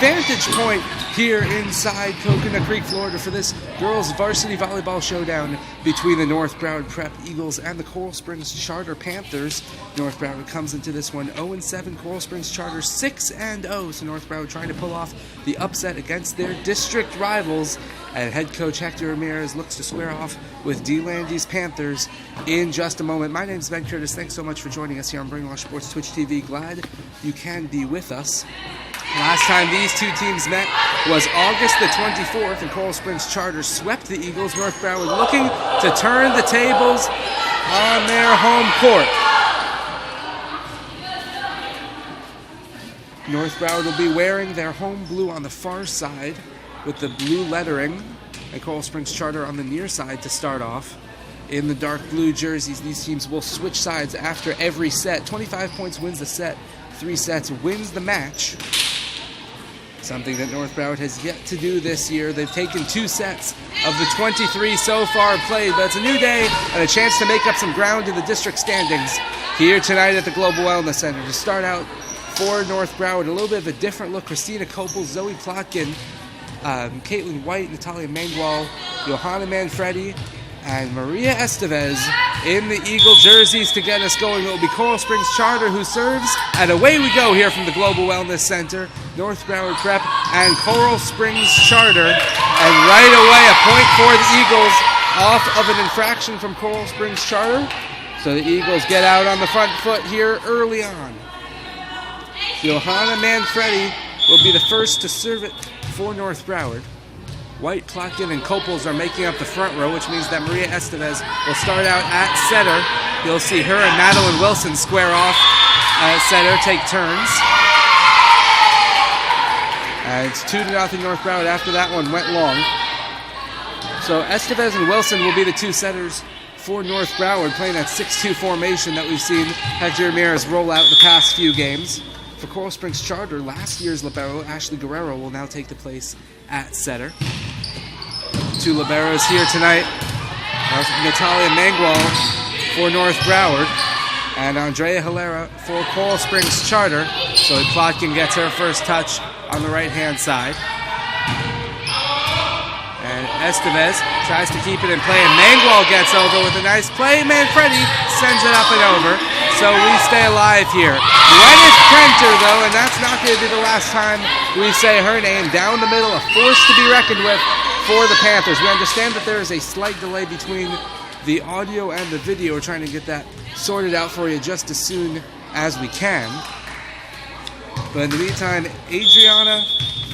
vantage point here inside Coconut Creek, Florida for this girls varsity volleyball showdown between the North Broward Prep Eagles and the Coral Springs Charter Panthers. North Broward comes into this one 0-7, Coral Springs Charter 6-0, so North Broward trying to pull off the upset against their district rivals, and head coach Hector Ramirez looks to square off with D-Landy's Panthers in just a moment. My name is Ben Curtis. Thanks so much for joining us here on Brainwash Sports Twitch TV. Glad you can be with us. Last time these two teams met was August the 24th, and Coral Springs Charter swept the Eagles. North Broward looking to turn the tables on their home court. North Broward will be wearing their home blue on the far side with the blue lettering, and Coral Springs Charter on the near side to start off in the dark blue jerseys. These teams will switch sides after every set. 25 points wins the set, 3 sets wins the match. Something that North Broward has yet to do this year. They've taken 2 sets of the 23 so far played, but it's a new day and a chance to make up some ground in the district standings here tonight at the Global Wellness Center. To start out for North Broward, a little bit of a different look. Christina Kopel, Zoe Plotkin, Caitlin White, Natalia Mangwal, Johanna Manfredi, and Maria Estevez in the Eagle jerseys to get us going. It will be Coral Springs Charter who serves, and away we go here from the Global Wellness Center. North Broward Prep and Coral Springs Charter, and right away a point for the Eagles off of an infraction from Coral Springs Charter. So the Eagles get out on the front foot here early on. Johanna Manfredi will be the first to serve it for North Broward. White, Plotkin, and Kopels are making up the front row, which means that Maria Estevez will start out at setter. You'll see her and Madeline Wilson square off at setter, take turns. And it's 2-0 North Broward after that one went long. So Estevez and Wilson will be the 2 setters for North Broward, playing that 6-2 formation that we've seen Hector Ramirez roll out the past few games. For Coral Springs Charter, last year's libero, Ashley Guerrero, will now take the place at setter. 2 liberos here tonight. Natalia Mangwal for North Broward, and Andrea Hilera for Coral Springs Charter. So Plotkin gets her first touch on the right-hand side. And Estevez tries to keep it in play, and Mangwal gets over with a nice play. Manfredi sends it up and over, so we stay alive here. Gwyneth Prenter, though, and that's not going to be the last time we say her name. Down the middle, a force to be reckoned with for the Panthers. We understand that there is a slight delay between the audio and the video. We're trying to get that sorted out for you just as soon as we can. But in the meantime, Adriana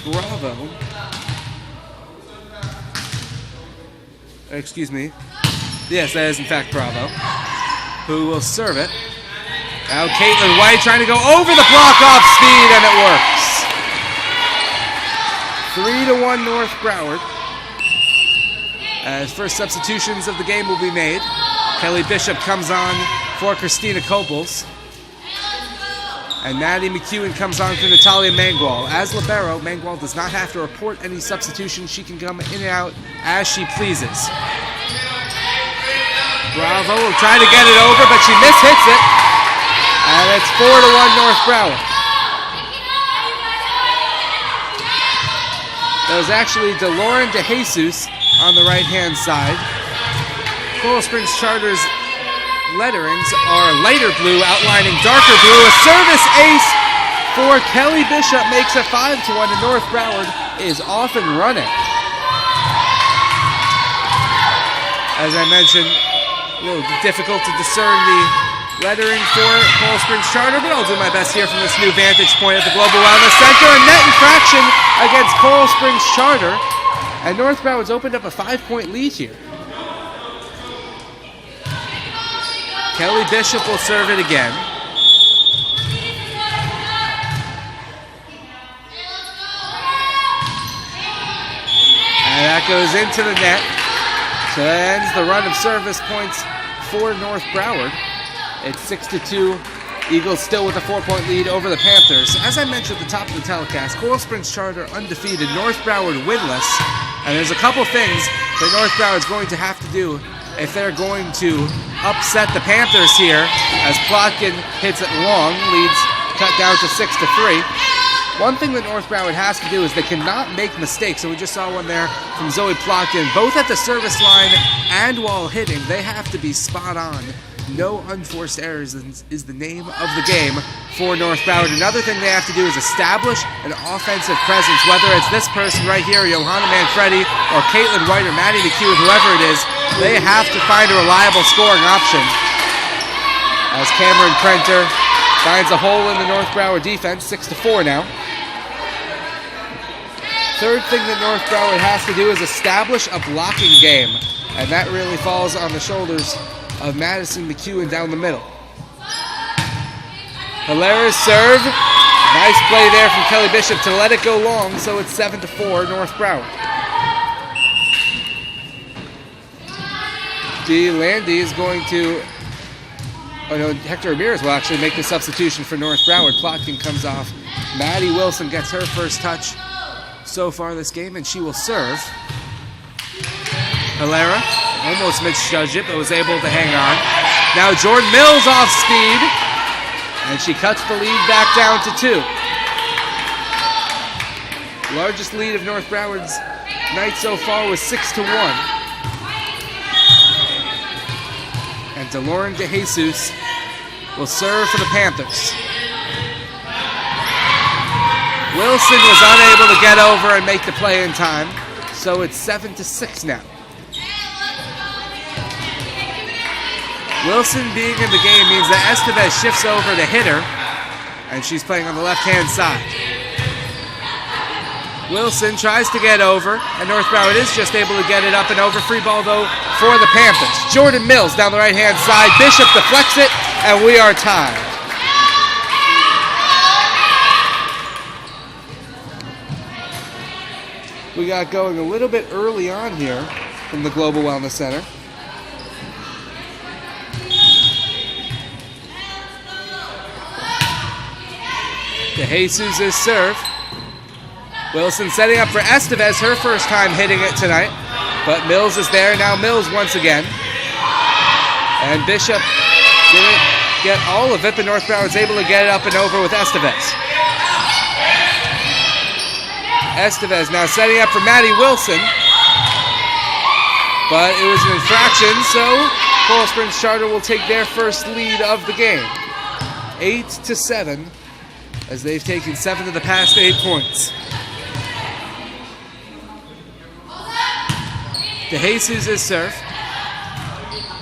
Bravo, excuse me, yes, that is in fact Bravo, who will serve it. Now Caitlin White trying to go over the block off speed, and it works. 3-1 North Broward. As first substitutions of the game will be made. Kelly Bishop comes on for Christina Kopels. And Maddie McEwen comes on for Natalia Mangwal. As libero, Mangwal does not have to report any substitutions. She can come in and out as she pleases. Bravo will try to get it over, but she mishits it. And it's 4-1 North Broward. That was actually DeLauren DeJesus on the right-hand side. Coral Springs Charter's letterings are lighter blue, outlining darker blue. A service ace for Kelly Bishop makes it 5-1, and North Broward is off and running. As I mentioned, a little difficult to discern the lettering for Coral Springs Charter, but I'll do my best here from this new vantage point at the Global Wellness Center. A net infraction against Coral Springs Charter, and North Broward's opened up a 5-point lead here. Kelly Bishop will serve it again. And that goes into the net. So that ends the run of service points for North Broward. It's 6-2. Eagles still with a 4-point lead over the Panthers. As I mentioned at the top of the telecast, Coral Springs Charter undefeated, North Broward winless. And there's a couple things that North Broward's going to have to do if they're going to upset the Panthers here, as Plotkin hits it long, leads cut down to 6-3. One thing that North Broward has to do is they cannot make mistakes. So we just saw one there from Zoe Plotkin, both at the service line and while hitting. They have to be spot on. No unforced errors is the name of the game for North Broward. Another thing they have to do is establish an offensive presence, whether it's this person right here, Johanna Manfredi, or Caitlin White, or Maddie McEwen, whoever it is. They have to find a reliable scoring option. As Cameron Prenter finds a hole in the North Broward defense, 6-4 now. Third thing that North Broward has to do is establish a blocking game, and that really falls on the shoulders of Madison McEwen down the middle. Hilarious serve. Nice play there from Kelly Bishop to let it go long, so it's 7-4 North Broward. D. Landy is going to... Oh no, Hector Ramirez will actually make the substitution for North Broward. Plotkin comes off. Maddie Wilson gets her first touch so far this game, and she will serve. Hilera almost misjudged it, but was able to hang on. Now Jordan Mills off speed, and she cuts the lead back down to 2. Largest lead of North Broward's night so far was 6-1. And DeLauren DeJesus will serve for the Panthers. Wilson was unable to get over and make the play in time, so it's 7-6 now. Wilson being in the game means that Estevez shifts over to hit her, and she's playing on the left-hand side. Wilson tries to get over, and North Broward is just able to get it up and over. Free ball, though, for the Panthers. Jordan Mills down the right-hand side. Bishop deflects it, and we are tied. We got going a little bit early on here from the Global Wellness Center. DeJesus' serve. Wilson setting up for Estevez, her first time hitting it tonight. But Mills is there. Now Mills once again. And Bishop didn't get all of it, but North Broward's able to get it up and over with Estevez. Estevez now setting up for Maddie Wilson. But it was an infraction, so Coral Springs Charter will take their first lead of the game. 8-7, as they've taken 7 of the past 8 points. DeJesus is serve.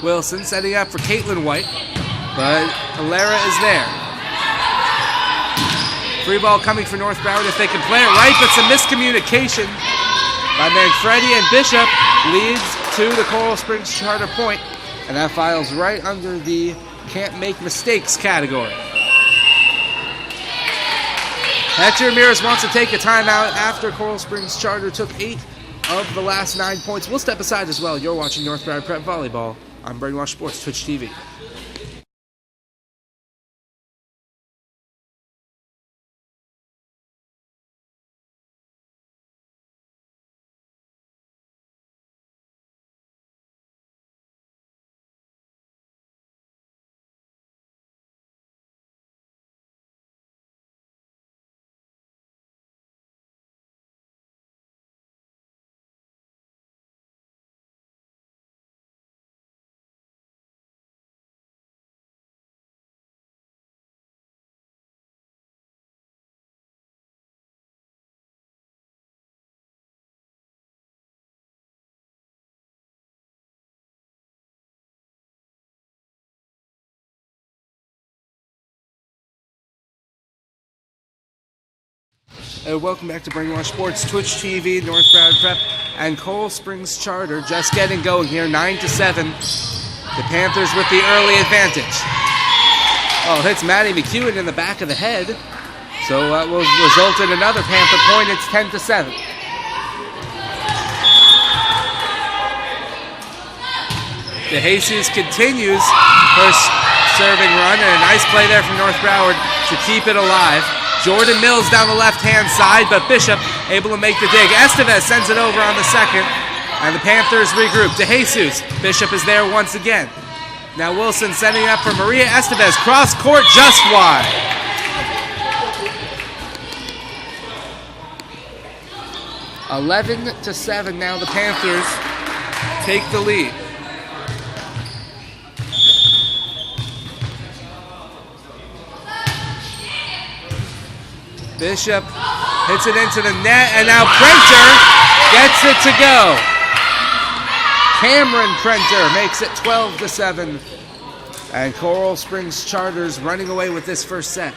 Wilson setting up for Caitlin White, but Hilera is there. Free ball coming for North Broward if they can play it right, but some miscommunication by Manfredi, and Bishop leads to the Coral Springs Charter point, and that files right under the can't make mistakes category. Hector Ramirez wants to take a timeout after Coral Springs Charter took 8 of the last 9 points. We'll step aside as well. You're watching North Broward Prep Volleyball on Brainwash Sports Twitch TV. Welcome back to Brainwash Sports Twitch TV, North Broward Prep, and Coral Springs Charter just getting going here, 9-7. The Panthers with the early advantage. Oh, hits Maddie McEwen in the back of the head, so that will result in another Panther point. It's 10-7. DeJesus continues her serving run, and a nice play there from North Broward to keep it alive. Jordan Mills down the left-hand side, but Bishop able to make the dig. Estevez sends it over on the second, and the Panthers regroup. DeJesus, Bishop is there once again. Now Wilson setting up for Maria Estevez. Cross court just wide. 11-7 now. The Panthers take the lead. Bishop hits it into the net, and now Prenter gets it to go. Cameron Prenter makes it 12-7, and Coral Springs Charters running away with this first set.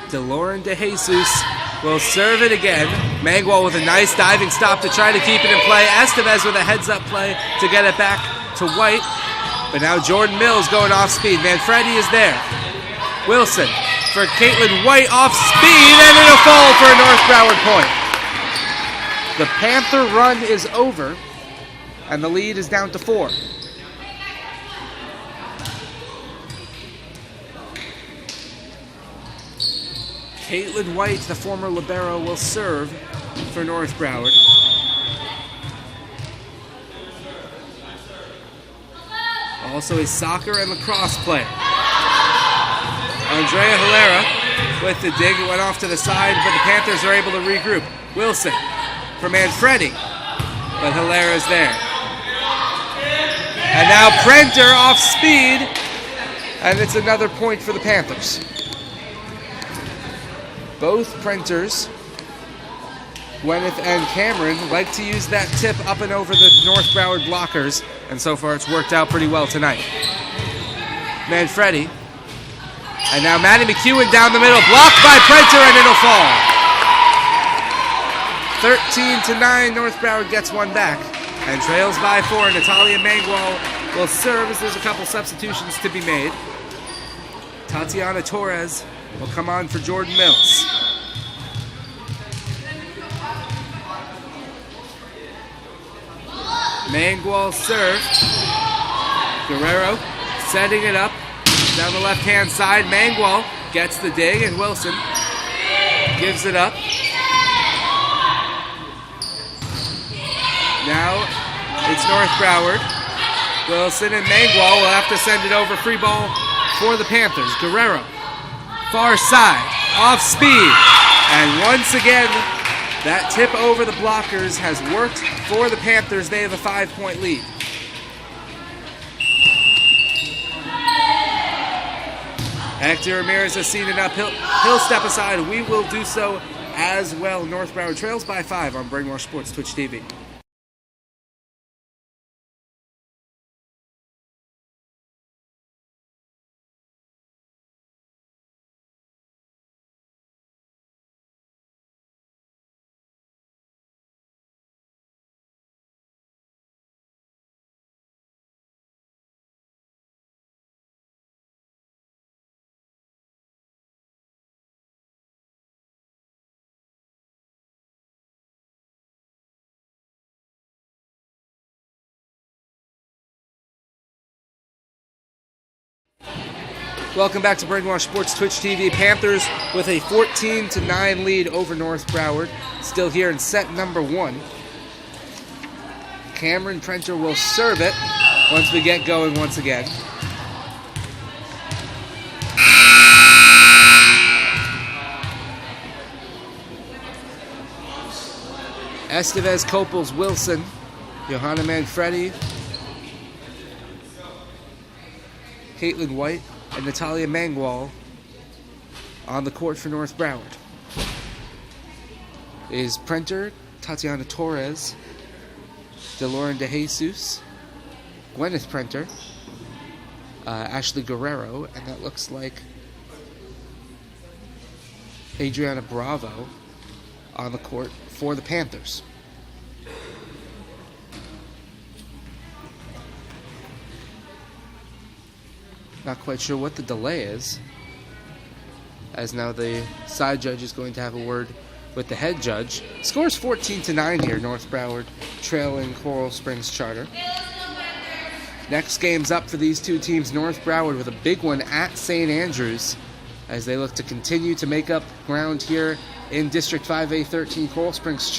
DeLauren DeJesus will serve it again. Mangwell with a nice diving stop to try to keep it in play. Estevez with a heads-up play to get it back to White. But now Jordan Mills going off speed. Manfredi is there. Wilson for Caitlin White off speed, and it'll fall for a North Broward point. The Panther run is over, and the lead is down to 4. Caitlin White, the former libero, will serve for North Broward. Also a soccer and lacrosse player. Andrea Hilera with the dig. It went off to the side, but the Panthers are able to regroup. Wilson for Manfredi, but Hilera's there. And now Prenter off speed, and it's another point for the Panthers. Both Prenters, Gwyneth and Cameron, like to use that tip up and over the North Broward blockers, and so far it's worked out pretty well tonight. Manfredi, and now Maddie McEwen down the middle, blocked by Prenter, and it'll fall. 13-9, North Broward gets one back, and trails by 4. Natalia Mangwell will serve as there's a couple substitutions to be made. Tatiana Torres will come on for Jordan Mills. Mangwell serve. Guerrero setting it up down the left-hand side. Mangwell gets the dig, and Wilson gives it up. Now it's North Broward. Wilson and Mangwell will have to send it over. Free ball for the Panthers. Guerrero, far side, off speed. And once again, that tip over the blockers has worked for the Panthers. They have a 5-point lead. Hector Ramirez has seen it up. He'll step aside. We will do so as well. North Broward trails by 5 on Brainwash Sports Twitch TV. Welcome back to Brainwash Sports Twitch TV. Panthers with a 14-9 lead over North Broward. Still here in set number 1. Cameron Prenter will serve it once we get going once again. Estevez, Copels, Wilson, Johanna Manfredi, Caitlin White, and Natalia Mangwell on the court for North Broward. Is Prenter, Tatiana Torres, DeLauren DeJesus, Gwyneth Prenter, Ashley Guerrero, and that looks like Adriana Bravo on the court for the Panthers. Not quite sure what the delay is, as now the side judge is going to have a word with the head judge. Scores 14-9 here, North Broward trailing Coral Springs Charter. Next game's up for these two teams. North Broward with a big one at St. Andrews as they look to continue to make up ground here in District 5A 13. Coral Springs Charter